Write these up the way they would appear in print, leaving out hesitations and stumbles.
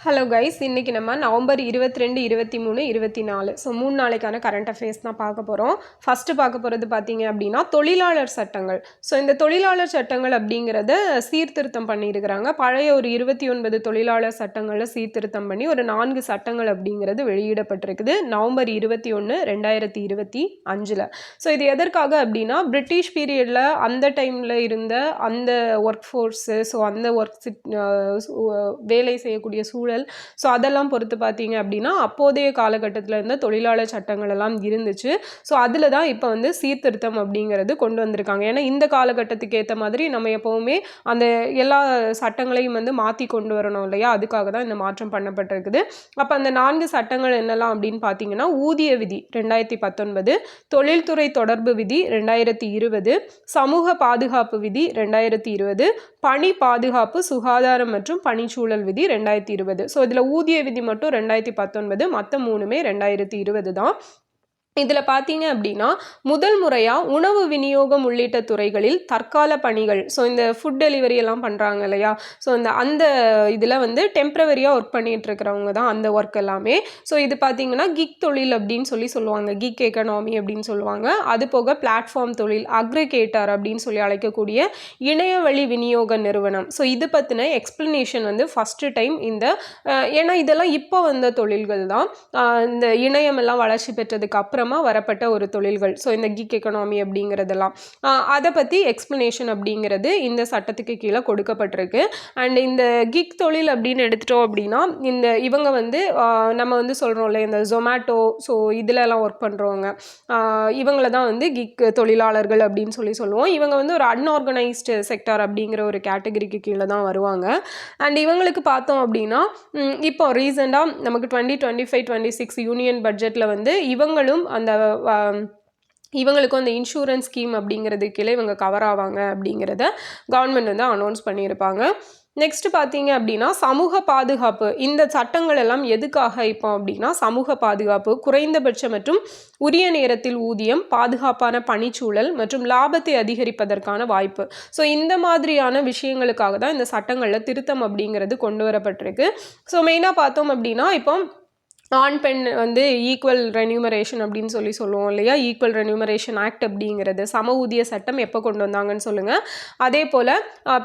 Hello guys, இன்றைக்கி நம்ம November 22, 23, 24 so 3 நாளைக்கான கரண்ட் அஃபேர்ஸ் தான் பார்க்க போகிறோம். ஃபஸ்ட்டு பார்க்க போகிறது பார்த்தீங்க அப்படின்னா தொழிலாளர் சட்டங்கள். ஸோ இந்த தொழிலாளர் சட்டங்கள் அப்படிங்கிறத சீர்திருத்தம் பண்ணியிருக்கிறாங்க. பழைய ஒரு 29 தொழிலாளர் சட்டங்களை சீர்திருத்தம் பண்ணி ஒரு 4 சட்டங்கள் அப்படிங்கிறது வெளியிடப்பட்டிருக்குது நவம்பர் 21, 2025. ஸோ இது எதற்காக அப்படின்னா பிரிட்டிஷ் பீரியடில் அந்த டைமில் இருந்த அந்த ஒர்க் ஃபோர்ஸு, ஸோ அந்த வேலை செய்யக்கூடிய சூழல், ஸோ அதெல்லாம் பொறுத்து பார்த்தீங்க அப்படின்னா அப்போதைய காலகட்டத்தில் இருந்த தொழிலாளர் சட்டங்கள் எல்லாம் இருந்துச்சு. ஸோ அதில் தான் இப்போ வந்து சீர்திருத்தம் அப்படிங்கிறது கொண்டு வந்திருக்காங்க. ஏன்னா இந்த காலகட்டத்துக்கு ஏற்ற மாதிரி நம்ம எப்போவுமே அந்த எல்லா சட்டங்களையும் வந்து மாற்றி கொண்டு வரணும் இல்லையா, அதுக்காக தான் இந்த மாற்றம் பண்ணப்பட்டிருக்குது. அப்போ அந்த 4 சட்டங்கள் என்னெல்லாம் அப்படின்னு பார்த்தீங்கன்னா ஊதிய விதி 2019, தொழில்துறை தொடர்பு விதி 2020, சமூக பாதுகாப்பு விதி 2020, பணி பாதுகாப்பு சுகாதாரம் மற்றும் பணிச்சூழல் விதி 2020. ஸோ இதில் ஊதிய விதி மட்டும் 2019, மற்ற 3மே 2020 தான். இதில் பார்த்தீங்க அப்படின்னா முதல் முறையாக உணவு விநியோகம் உள்ளிட்ட துறைகளில் தற்கால பணிகள், ஸோ இந்த ஃபுட் டெலிவரி எல்லாம் பண்ணுறாங்க இல்லையா, ஸோ அந்த இதில் வந்து டெம்ப்ரவரியாக ஒர்க் பண்ணிகிட்டு இருக்கிறவங்க தான் அந்த ஒர்க் எல்லாமே. ஸோ இது பார்த்தீங்கன்னா கிக் தொழில் அப்படின்னு சொல்லுவாங்க, கிக் எக்கனாமி அப்படின்னு சொல்லுவாங்க. அது போக பிளாட்ஃபார்ம் தொழில், அக்ரிகேட்டர் அப்படின்னு சொல்லி அழைக்கக்கூடிய இணையவழி விநியோக நிறுவனம். ஸோ இது பற்றின எக்ஸ்பிளனேஷன் வந்து ஃபஸ்ட்டு டைம் இந்த ஏன்னா இதெல்லாம் இப்போ வந்த தொழில்கள் தான், இந்த இணையமெல்லாம் வளர்ச்சி பெற்றதுக்கு அப்புறம் வரப்பட்ட ஒரு தொழில்கள். ஸோ இந்த கிக் எக்கனாமி அப்படிங்கிறதெல்லாம் அதை பற்றி எக்ஸ்பிளனேஷன் அப்படிங்கிறது இந்த சட்டத்துக்கு கீழே கொடுக்கப்பட்டிருக்கு. அண்ட் இந்த கிக் தொழில் அப்படின்னு எடுத்துட்டோம் அப்படின்னா இந்த இவங்க வந்து நம்ம வந்து சொல்கிறோம்ல இந்த ஜொமேட்டோ, ஸோ இதிலெல்லாம் ஒர்க் பண்ணுறவங்க இவங்கள தான் வந்து கிக் தொழிலாளர்கள் அப்படின்னு சொல்லுவோம். இவங்க வந்து ஒரு அன்ஆர்கனைஸ்டு செக்டார் அப்படிங்கிற ஒரு கேட்டகரிக்கு கீழே தான் வருவாங்க. அண்ட் இவங்களுக்கு பார்த்தோம் அப்படின்னா இப்போ ரீசெண்டாக நமக்கு 2025-26 யூனியன் பட்ஜெட்டில் வந்து இவங்களும் அந்த இவங்களுக்கும் அந்த இன்சூரன்ஸ் ஸ்கீம் அப்படிங்கிறது கீழே இவங்க கவர் ஆவாங்க அப்படிங்கிறத கவர்மெண்ட் வந்து அனௌன்ஸ் பண்ணியிருப்பாங்க. நெக்ஸ்ட் பார்த்தீங்க அப்படின்னா சமூக பாதுகாப்பு. இந்த சட்டங்கள் எல்லாம் எதுக்காக இப்போ அப்படின்னா சமூக பாதுகாப்பு, குறைந்தபட்ச மற்றும் உரிய நேரத்தில் ஊதியம், பாதுகாப்பான பணிச்சூழல் மற்றும் லாபத்தை அதிகரிப்பதற்கான வாய்ப்பு. ஸோ இந்த மாதிரியான விஷயங்களுக்காக தான் இந்த சட்டங்களில் திருத்தம் அப்படிங்கிறது கொண்டு வரப்பட்டிருக்கு. ஸோ மெயினாக பார்த்தோம் அப்படின்னா இப்போ ஆண் பெண் வந்து ஈக்குவல் ரெனியூமரேஷன் அப்படின்னு சொல்லுவோம் இல்லையா, ஈக்குவல் ரெனியூமரேஷன் ஆக்ட் அப்படிங்கிறது சம ஊதிய சட்டம் எப்போ கொண்டு வந்தாங்கன்னு சொல்லுங்கள். அதே போல்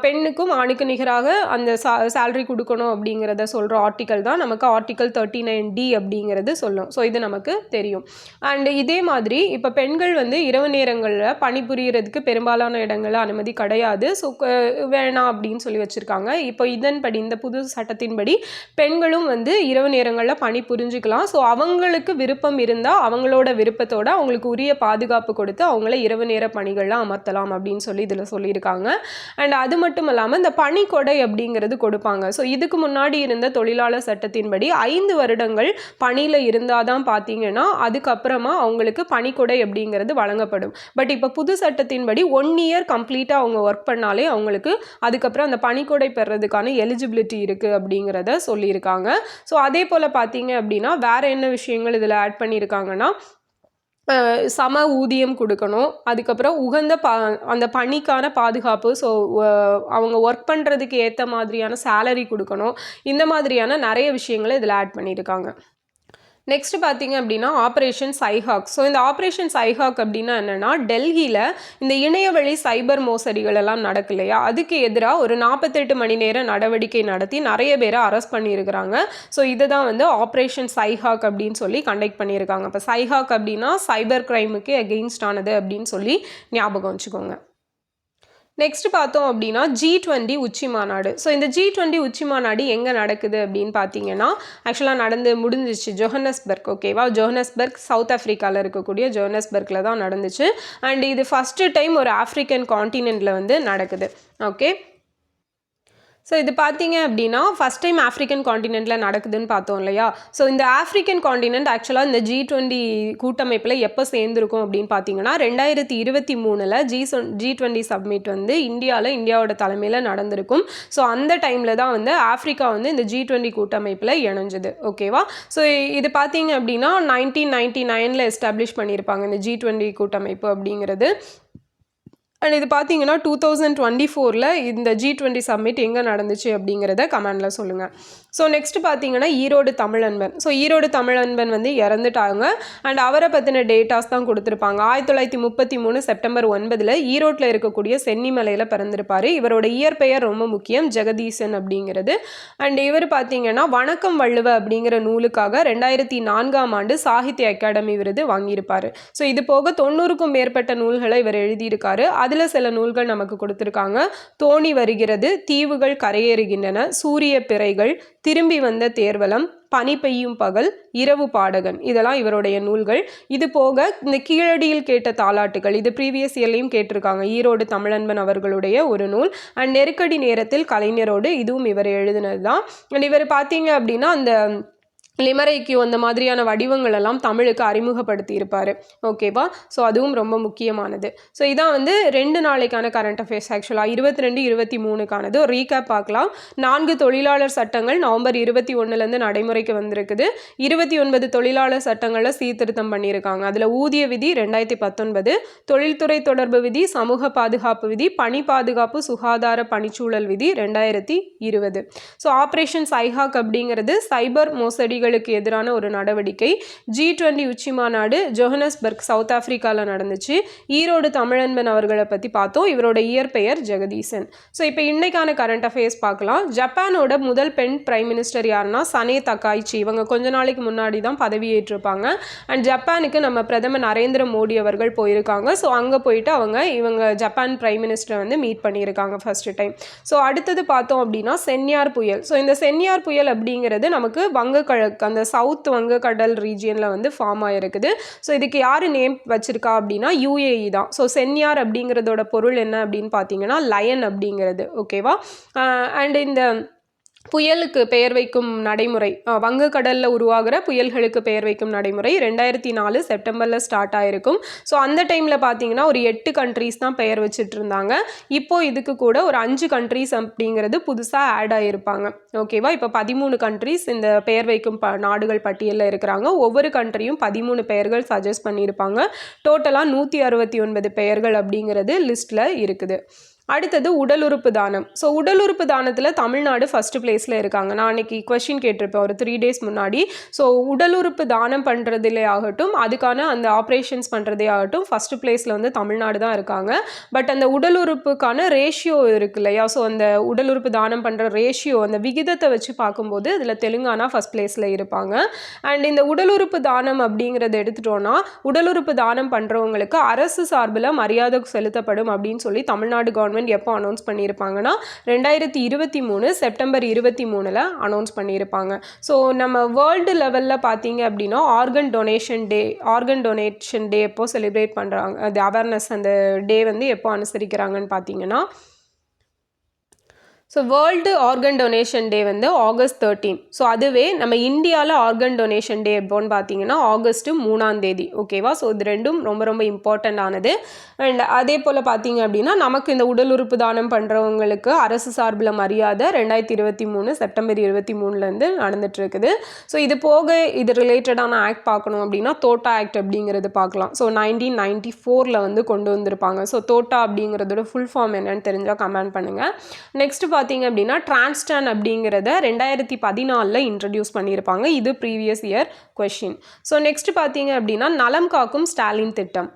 பெண்ணுக்கும் ஆணுக்கு நிகராக அந்த சேலரி கொடுக்கணும் அப்படிங்கிறத சொல்கிற ஆர்டிக்கல் தான் நமக்கு ஆர்டிக்கல் 39D அப்படிங்கிறது சொல்லும். ஸோ இது நமக்கு தெரியும். அண்ட் இதே மாதிரி இப்போ பெண்கள் வந்து இரவு நேரங்களில் பணிபுரியறதுக்கு பெரும்பாலான இடங்களில் அனுமதி கிடையாது. ஸோ வேணாம் அப்படின்னு சொல்லி வச்சுருக்காங்க. இப்போ இதன்படி இந்த புது சட்டத்தின்படி பெண்களும் வந்து இரவு நேரங்களில் பணிபுரிஞ்சுக்கலாம். ஸோ அவங்களுக்கு விருப்பம் இருந்தால் அவங்களோட விருப்பத்தோடு அவங்களுக்கு உரிய பாதுகாப்பு கொடுத்து அவங்கள இரவு நேர பணிகள்லாம் அமர்த்தலாம் அப்படின்னு சொல்லி இதில் சொல்லியிருக்காங்க. அண்ட் அது மட்டும் இல்லாமல் இந்த பணிக்கொடை அப்படிங்கிறது கொடுப்பாங்க. ஸோ இதுக்கு முன்னாடி இருந்த தொழிலாளர் சட்டத்தின்படி 5 வருடங்கள் பணியில் இருந்தால் தான் பார்த்தீங்கன்னா அதுக்கப்புறமா அவங்களுக்கு பணிக்கொடை அப்படிங்கிறது வழங்கப்படும். பட் இப்போ புது சட்டத்தின்படி 1 இயர் கம்ப்ளீட்டாக அவங்க ஒர்க் பண்ணாலே அவங்களுக்கு அதுக்கப்புறம் அந்த பணிக்கொடை பெறதுக்கான எலிஜிபிலிட்டி இருக்குது அப்படிங்கிறத சொல்லியிருக்காங்க. ஸோ அதே போல் பார்த்தீங்க அப்படின்னா வேறு என்ன விஷயங்கள் இதில் ஆட் பண்ணியிருக்காங்கன்னா சம ஊதியம் கொடுக்கணும், அதுக்கப்புறம் உகந்த அந்த பணிக்கான பாதுகாப்பு, ஸோ அவங்க ஒர்க் பண்ணுறதுக்கு ஏற்ற மாதிரியான சேலரி கொடுக்கணும், இந்த மாதிரியான நிறைய விஷயங்களை இதில் ஆட் பண்ணியிருக்காங்க. நெக்ஸ்ட் பார்த்தீங்க அப்படின்னா ஆப்ரேஷன் சைஹாக். ஸோ இந்த ஆப்ரேஷன் சைஹாக் அப்படின்னா என்னென்னா டெல்லியில் இந்த இணையவழி சைபர் மோசடிகள் எல்லாம் நடக்கு இல்லையா, அதுக்கு எதிராக ஒரு 48 மணி நேர நடவடிக்கை நடத்தி நிறைய பேரை அரெஸ்ட் பண்ணியிருக்கிறாங்க. ஸோ இதை தான் வந்து ஆப்ரேஷன் சைஹாக் அப்படின்னு சொல்லி கண்டக்ட் பண்ணியிருக்காங்க. இப்போ சைஹாக் அப்படின்னா சைபர் கிரைமுக்கு எகெயின்ஸ்ட் ஆனது அப்படின்னு சொல்லி ஞாபகம் வச்சுக்கோங்க. நெக்ஸ்ட் பார்த்தோம் அப்படின்னா G20 உச்சி மாநாடு. ஸோ இந்த G20 உச்சி மாநாடு எங்கே நடக்குது அப்படின்னு பார்த்தீங்கன்னா ஆக்சுவலாக முடிஞ்சிச்சு ஜோஹன்னஸ்பர்க். ஓகேவா, ஜோஹன்னஸ்பர்க் சவுத் ஆஃப்ரிக்காவில் இருக்கக்கூடிய ஜோஹன்னஸ்பர்க்கில் தான் நடந்துச்சு. அண்ட் இது ஃபஸ்ட்டு டைம் ஒரு ஆஃப்ரிக்கன் காண்டினென்ட்டில் வந்து நடக்குது. ஓகே, ஸோ இது பார்த்தீங்க அப்படின்னா ஃபஸ்ட் டைம் ஆஃப்ரிக்கன் காண்டினென்ட்டில் நடக்குதுன்னு பார்த்தோம் இல்லையா. ஸோ இந்த ஆஃப்ரிக்கன் காண்டினென்ட் ஆக்சுவலாக இந்த G20 கூட்டமைப்பில் எப்போ சேர்ந்துருக்கும் அப்படின்னு பார்த்தீங்கன்னா 2023 G20 சப்மிட் வந்து இந்தியாவோட தலைமையில் நடந்திருக்கும். ஸோ அந்த டைமில் தான் வந்து ஆஃப்ரிக்கா வந்து இந்த G20 கூட்டமைப்பில் இணைஞ்சது. ஓகேவா, ஸோ இது பார்த்தீங்க அப்படின்னா 1999 எஸ்டாப்ளிஷ் பண்ணியிருப்பாங்க இந்த G20 கூட்டமைப்பு அப்படிங்கிறது. அண்ட் இது பார்த்தீங்கன்னா 2024 இந்த G20 சம்மிட் எங்கே நடந்துச்சு அப்படிங்கிறத கமெண்டில் சொல்லுங்கள். ஸோ நெக்ஸ்ட் பார்த்தீங்கன்னா ஈரோடு தமிழன்பன். ஸோ ஈரோடு தமிழன்பன் வந்து இறந்துட்டாங்க. அண்ட் அவரை பற்றின டேட்டாஸ் தான் கொடுத்துருப்பாங்க. 1933 செப்டம்பர் 9 ஈரோட்டில் இருக்கக்கூடிய சென்னிமலையில் பிறந்திருப்பார். இவரோட இயற்பெயர் ரொம்ப முக்கியம், ஜெகதீசன் அப்படிங்கிறது. அண்ட் இவர் பார்த்தீங்கன்னா வணக்கம் வள்ளுவ அப்படிங்கிற நூலுக்காக 2004ஆம் ஆண்டு சாகித்ய அகாடமி விருது வாங்கியிருப்பார். ஸோ இது போக 90க்கும் மேற்பட்ட நூல்களை இவர் எழுதியிருக்காரு. அதில் சில நூல்கள் நமக்கு கொடுத்துருக்காங்க. தோணி வருகிறது, தீவுகள் கரையேறுகின்றன, சூரிய பிறைகள், திரும்பி வந்த தேர்வலம், பனி பெய்யும் பகல், இரவு பாடகன், இதெல்லாம் இவருடைய நூல்கள். இது போக இந்த கீழடியில் கேட்ட தாலாட்டுகள், இது ப்ரீவியஸ் இயர்லையும் கேட்டிருக்காங்க, ஈரோடு தமிழன்பன் அவர்களுடைய ஒரு நூல். அண்ட் நெருக்கடி நேரத்தில் கலைஞரோடு, இதுவும் இவர் எழுதினது தான். அண்ட் இவர் பார்த்தீங்க அப்படின்னா அந்த லிமரைக்கியோ அந்த மாதிரியான வடிவங்கள் எல்லாம் தமிழுக்கு அறிமுகப்படுத்தி இருப்பார். ஓகேவா? ஸோ அதுவும் ரொம்ப முக்கியமானது. ஸோ இதான் வந்து 2 நாளைக்கான கரண்ட் அஃபேர்ஸ். ஆக்சுவலாக 22, 23க்கானது ஒரு ரீகேப் பார்க்கலாம். 4 தொழிலாளர் சட்டங்கள் நவம்பர் 21 நடைமுறைக்கு வந்திருக்குது. 29 தொழிலாளர் சட்டங்களில் சீர்திருத்தம் பண்ணியிருக்காங்க. அதில் ஊதிய விதி 2019, தொழில்துறை தொடர்பு விதி, சமூக பாதுகாப்பு விதி, பணி பாதுகாப்பு சுகாதார பணிச்சூழல் விதி 2020. ஸோ ஆப்ரேஷன் சைஹாக் அப்படிங்கிறது சைபர் மோசடி எதிரான ஒரு நடவடிக்கை. G20 உச்சி மாநாடு ஜோஹனஸ்பர்க் சவுத் ஆப்பிரிக்காவில் நடந்துச்சு. ஈரோடு தமிழன்பன் அவர்களை பற்றி பார்த்தோம். இவரோட இயற்பெயர் ஜெகதீசன். ஸோ இப்போ இன்னைக்கான கரண்ட் அஃபேர்ஸ் பார்க்கலாம். ஜப்பானோட முதல் பெண் பிரைம் மினிஸ்டர் யாருன்னா சனே தக்காய்ச்சி. இவங்க கொஞ்ச நாளைக்கு முன்னாடி தான் பதவியேற்றிருப்பாங்க. அண்ட் ஜப்பானுக்கு நம்ம பிரதமர் நரேந்திர மோடி அவர்கள் போயிருக்காங்க. ஸோ அங்கே போயிட்டு இவங்க ஜப்பான் பிரைம் மினிஸ்டரை வந்து மீட் பண்ணியிருக்காங்க ஃபர்ஸ்ட் டைம். ஸோ அடுத்தது பார்த்தோம் அப்படின்னா சென்யார் புயல். ஸோ இந்த சென்யார் புயல் அப்படிங்கிறது நமக்கு வங்கக்கடல், அந்த சவுத் வங்கக்கடல் ரீஜியனில் வந்து ஃபார்ம் ஆகிருக்குது. ஸோ இதுக்கு யார் நேம் வச்சிருக்கா அப்படின்னா UAE தான். ஸோ சென்யார் அப்படிங்கிறதோட பொருள் என்ன அப்படின்னு பார்த்தீங்கன்னா லயன் அப்படிங்கிறது. ஓகேவா? அண்ட் இந்த புயலுக்கு பெயர் வைக்கும் நடைமுறை, வங்கக்கடலில் உருவாகிற புயல்களுக்கு பெயர் வைக்கும் நடைமுறை 2004 செப்டம்பரில் ஸ்டார்ட் ஆகிருக்கும். ஸோ அந்த டைமில் பார்த்தீங்கன்னா ஒரு 8 கண்ட்ரீஸ் தான் பெயர் வச்சுட்டு இருந்தாங்க. இப்போது இதுக்கு கூட ஒரு 5 கண்ட்ரீஸ் அப்படிங்கிறது புதுசாக ஆட் ஆகிருப்பாங்க. ஓகேவா? இப்போ 13 கண்ட்ரீஸ் இந்த பெயர் வைக்கும் நாடுகள் பட்டியலில் இருக்கிறாங்க. ஒவ்வொரு கண்ட்ரியும் 13 பெயர்கள் சஜஸ்ட் பண்ணியிருப்பாங்க. டோட்டலாக 169 பெயர்கள் அப்படிங்கிறது லிஸ்ட்டில் இருக்குது. அடுத்தது உடல் உறுப்பு தானம். ஸோ உடல் உறுப்பு தானத்தில் தமிழ்நாடு ஃபஸ்ட்டு பிளேஸில் இருக்காங்க. நான் அன்றைக்கி கொஷின் கேட்டிருப்பேன் ஒரு 3 days முன்னாடி. ஸோ உடல் உறுப்பு தானம் பண்ணுறதுலே ஆகட்டும், அதுக்கான அந்த ஆப்ரேஷன்ஸ் பண்ணுறதே ஆகட்டும், ஃபஸ்ட்டு பிளேஸில் வந்து தமிழ்நாடு தான் இருக்காங்க. பட் அந்த உடல் உறுப்புக்கான ரேஷியோ இருக்கு இல்லையா? ஸோ அந்த உடல் உறுப்பு தானம் பண்ணுற ரேஷியோ, அந்த விகிதத்தை வச்சு பார்க்கும்போது இதில் தெலுங்கானா ஃபஸ்ட் பிளேஸில் இருப்பாங்க. அண்ட் இந்த உடல் உறுப்பு தானம் அப்படிங்கிறத எடுத்துட்டோன்னா, உடல் உறுப்பு தானம் பண்ணுறவங்களுக்கு அரசு சார்பில் மரியாதை செலுத்தப்படும் அப்படின்னு சொல்லி தமிழ்நாடு கவர்மெண்ட் எப்போ அனௌன்ஸ் பண்ணியிருப்பாங்கன்னா 2023 செப்டம்பர் 23 அனௌன்ஸ் பண்ணியிருப்பாங்க. ஸோ நம்ம வேர்ல்டு லெவலில் பார்த்தீங்க அப்படின்னா ஆர்கன் டொனேஷன் டே எப்போ செலிப்ரேட் பண்ணுறாங்க, அது அவேர்னஸ், அந்த டே வந்து எப்போ அனுசரிக்கிறாங்கன்னு பார்த்தீங்கன்னா, ஸோ வேர்ல்டு ஆர்கன் டொனேஷன் டே வந்து August 13. ஸோ அதுவே நம்ம இந்தியாவில் ஆர்கன் டொனேஷன் டே எப்போன்னு பார்த்தீங்கன்னா August 3. ஓகேவா? ஸோ இது ரெண்டும் ரொம்ப ரொம்ப இம்பார்ட்டண்ட் ஆனது. அண்ட் அதே போல் பார்த்தீங்க அப்படின்னா நமக்கு இந்த உடல் உறுப்பு தானம் பண்ணுறவங்களுக்கு அரசு சார்பில் மரியாதை 2023 செப்டம்பர் 23 நடந்துட்டுருக்குது. ஸோ இது போக இது ரிலேட்டடான ஆக்ட் பார்க்கணும் அப்படின்னா தோட்டா ஆக்ட் அப்படிங்கிறது பார்க்கலாம். ஸோ 1994 வந்து கொண்டு வந்திருப்பாங்க. ஸோ தோட்டா அப்படிங்கிறதோட ஃபுல் ஃபார்ம் என்னன்னு தெரிஞ்சால் கமெண்ட் பண்ணுங்கள். நெக்ஸ்ட் பார்த்தீங்க அப்படின்னா டிரான்ஸ்டான் அப்படிங்கிறத 2014 இன்ட்ரடியூஸ் பண்ணியிருப்பாங்க. இது previous year question. So next பார்த்தீங்க அப்படின்னா நலம் காக்கும் ஸ்டாலின் திட்டம்.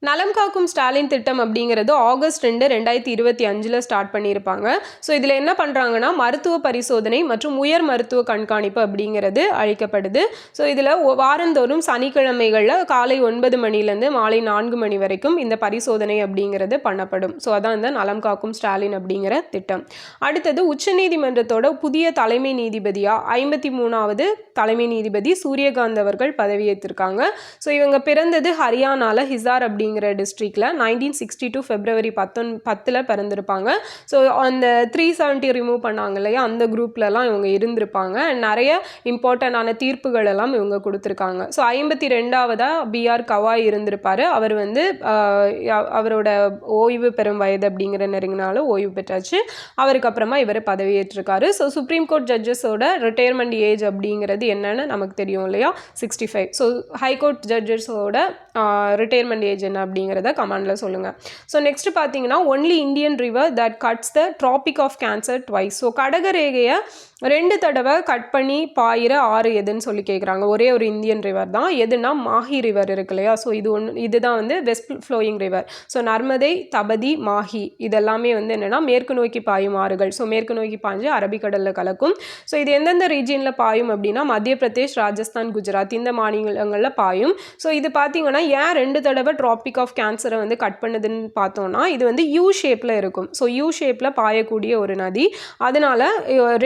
நலம் காக்கும் ஸ்டாலின் திட்டம் அப்படிங்கிறது August 2, 2025 ஸ்டார்ட் பண்ணியிருப்பாங்க. ஸோ இதில் என்ன பண்ணுறாங்கன்னா மருத்துவ பரிசோதனை மற்றும் உயர் மருத்துவ கண்காணிப்பு அப்படிங்கிறது அளிக்கப்படுது. ஸோ இதில் வாரந்தோறும் சனிக்கிழமைகளில் காலை 9 மணிலேருந்து மாலை 4 மணி வரைக்கும் இந்த பரிசோதனை அப்படிங்கிறது பண்ணப்படும். ஸோ அதான் இந்த நலம் காக்கும் ஸ்டாலின் அப்படிங்கிற திட்டம். அடுத்தது உச்சநீதிமன்றத்தோட புதிய தலைமை நீதிபதியாக 53வது தலைமை நீதிபதி சூரியகாந்த் அவர்கள் பதவியேற்றிருக்காங்க. ஸோ இவங்க பிறந்தது ஹரியானாவில் ஹிசார் அப்படிங்கிற டிஸ்ட்ரிக்டில் 1962 February 10 பிறந்திருப்பாங்க. ஸோ அந்த 370 ரிமூவ் பண்ணாங்க இல்லையா, அந்த குரூப்லலாம் இவங்க இருந்திருப்பாங்க. நிறைய இம்பார்ட்டண்டான தீர்ப்புகள் எல்லாம் இவங்க கொடுத்துருக்காங்க. ஸோ 52வது BR கவாய் இருந்திருப்பார். அவர் வந்து அவரோட ஓய்வு பெறும் வயது அப்படிங்கிற நெருங்கினால ஓய்வு பெற்றாச்சு. அவருக்கு அப்புறமா இவர் பதவியேற்றிருக்காரு. ஸோ சுப்ரீம் கோர்ட் ஜட்ஜஸோட ரிட்டையர்மெண்ட் ஏஜ் அப்படிங்கிறது என்னன்னு நமக்கு தெரியும் இல்லையா, 65. ஸோ ஹைகோர்ட் ஜட்ஜஸோட ரிட்டையர்மெண்ட் ஏஜ் என்ன அப்படிங்கிறத கமெண்டில் சொல்லுங்கள். ஸோ நெக்ஸ்ட் பார்த்தீங்கன்னா only Indian river that cuts the tropic of cancer twice. So கடகரேகையை 2 தடவை கட் பண்ணி பாயிற ஆறு எதுன்னு சொல்லி கேட்குறாங்க. ஒரே ஒரு இந்தியன் ரிவர் தான். எதுனா மாஹி ரிவர் இருக்கு இல்லையா? ஸோ இதுதான் வந்து west flowing river. So Narmada, Tapti, Mahi இதெல்லாமே வந்து என்னென்னா மேற்கு நோக்கி பாயும் ஆறுகள். ஸோ மேற்கு நோக்கி பாய்ஞ்சு அரபிக்கடலில் கலக்கும். ஸோ இது எந்தெந்த ரீஜியனில் பாயும் அப்படின்னா மத்திய பிரதேஷ், ராஜஸ்தான், குஜராத் இந்த மாநிலங்களில் பாயும். ஸோ இது பார்த்தீங்கன்னா ஏன் 2 தடவை ட்ராபிக் ஆஃப் கேன்சரை வந்து கட் பண்ணுதுன்னு பார்த்தோம்னா இது வந்து யூ ஷேப்பில் இருக்கும். ஸோ யூ ஷேப்பில் பாயக்கூடிய ஒரு நதி. அதனால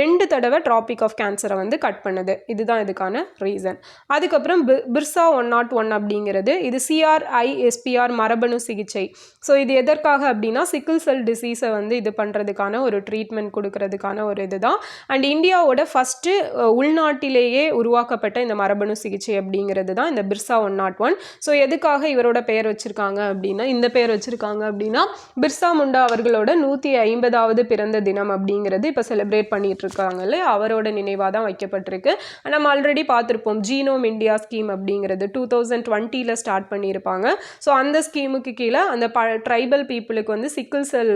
2 தடவை ட்ராபிக் ஆஃப் கேன்சரை வந்து கட் பண்ணுது. இதுதான் இதுக்கான ரீசன். அதுக்கப்புறம் பிர்சா 101 அப்படிங்கிறது இது CRISPR மரபணு சிகிச்சை. ஸோ இது எதற்காக அப்படின்னா சிக்கிள் செல் டிசீஸை வந்து இது பண்ணுறதுக்கான ஒரு ட்ரீட்மெண்ட் கொடுக்கறதுக்கான ஒரு இதுதான். அண்ட் இந்தியாவோட ஃபஸ்ட்டு உள்நாட்டிலேயே உருவாக்கப்பட்ட இந்த மரபணு சிகிச்சை அப்படிங்கிறது தான் இந்த பிர்சா 101. ஸோ எதுக்காக இவரோட பெயர் வச்சுருக்காங்க அப்படின்னா இந்த பெயர் வச்சுருக்காங்க அப்படின்னா பிர்சா முண்டா அவர்களோட 150வது பிறந்த தினம் அப்படிங்கிறது இப்போ செலிப்ரேட் பண்ணிட்டு இருக்காங்கல்ல, அவரோட நினைவாக தான் வைக்கப்பட்டிருக்கு. நம்ம ஆல்ரெடி பார்த்துருப்போம் ஜீனோம் இந்தியா ஸ்கீம் அப்படிங்கிறது 2020 ஸ்டார்ட் பண்ணியிருப்பாங்க. ஸோ அந்த ஸ்கீமுக்கு கீழே அந்த ட்ரைபல் பீப்புளுக்கு வந்து சிக்கிள் செல்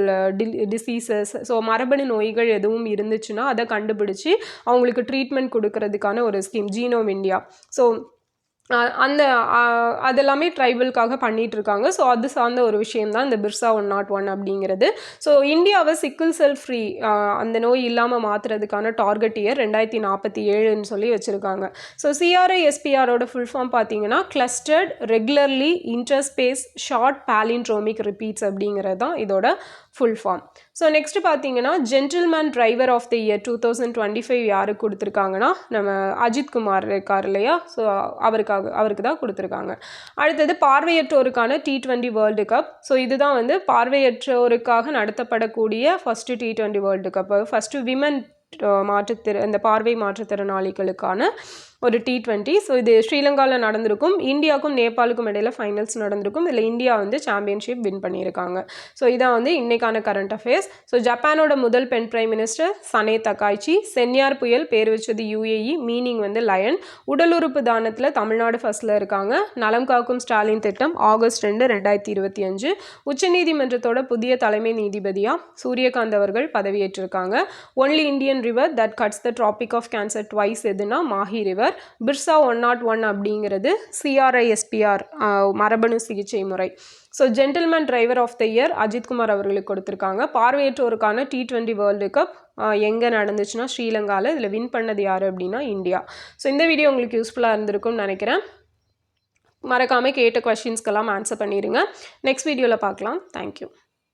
டிசீசஸ், ஸோ மரபணு நோய்கள் எதுவும் இருந்துச்சுன்னா அதை கண்டுபிடிச்சி அவங்களுக்கு ட்ரீட்மெண்ட் கொடுக்கறதுக்கான ஒரு ஸ்கீம் ஜீனோம் இந்தியா. ஸோ அதெல்லாமே ட்ரைபலுக்காக பண்ணிகிட்ருக்காங்க. ஸோ அது சார்ந்த ஒரு விஷயம்தான் இந்த பிர்சா 101 அப்படிங்கிறது. ஸோ இந்தியாவை சிக்கிள் செல் ஃப்ரீ அந்த நோய் இல்லாமல் மாற்றுறதுக்கான டார்கெட் இயர் 2047ன்னு சொல்லி வச்சுருக்காங்க. ஸோ CRISPRோட ஃபுல் ஃபார்ம் பார்த்தீங்கன்னா clustered regularly interspace short palindromic repeats அப்படிங்கிறது தான் இதோட ஃபுல் ஃபார்ம். ஸோ நெக்ஸ்ட் பார்த்தீங்கன்னா gentleman driver of the year 2025 யாருக்கு கொடுத்துருக்காங்கன்னா நம்ம அஜித் குமார் இருக்கார் இல்லையா? ஸோ அவருக்கு தான் கொடுத்துருக்காங்க. அடுத்தது பார்வையற்றோருக்கான T20 வேர்ல்டு கப். ஸோ இதுதான் வந்து பார்வையற்றோருக்காக நடத்தப்படக்கூடிய first T20 world cup. First women இந்த பார்வை மாற்றுத்திறனாளிகளுக்கான ஒரு T20. ஸோ இது ஸ்ரீலங்காவில் நடந்திருக்கும். இந்தியாவுக்கும் நேபாளுக்கும் இடையில ஃபைனல்ஸ் நடந்திருக்கும். இதில் இந்தியா வந்து சாம்பியன்ஷிப் வின் பண்ணியிருக்காங்க. ஸோ இதான் வந்து இன்னைக்கான கரண்ட் அஃபேர்ஸ். ஸோ ஜப்பானோட முதல் பெண் பிரைம் மினிஸ்டர் சனே தகாய்ச்சி. சென்யார் புயல் பேர் வச்சது UAE, மீனிங் வந்து லயன். உடல் உறுப்பு தானத்தில் தமிழ்நாடு ஃபர்ஸ்ட்டில் இருக்காங்க. நலம் காக்கும் ஸ்டாலின் திட்டம் ஆகஸ்ட் 2, 2025. உச்சநீதிமன்றத்தோட புதிய தலைமை நீதிபதியாக சூரியகாந்த் அவர்கள் பதவியேற்றிருக்காங்க. Only Indian river that cuts the tropic of cancer twice எதுனா மாஹி ரிவர். பிர்சா 101 அப்படிங்கிறது CRISPR மரபணு சிகிச்சை முறை. So gentleman driver of the year Ajithkumar அவர்களுக்கு கொடுத்துருக்காங்க. பார்வையற்றோருக்கான T20 வேர்ல்டு கப் எங்கே நடந்துச்சுன்னா ஸ்ரீலங்காவில். இதில் வின் பண்ணது யார் அப்படின்னா இந்தியா. ஸோ இந்த வீடியோ உங்களுக்கு யூஸ்ஃபுல்லாக இருந்திருக்கும்னு நினைக்கிறேன். மறக்காமல் கேட்ட கொஸ்டின்ஸ்க்கெல்லாம் ஆன்சர் பண்ணிடுங்க. நெக்ஸ்ட் வீடியோவில் பார்க்கலாம். தேங்க்யூ.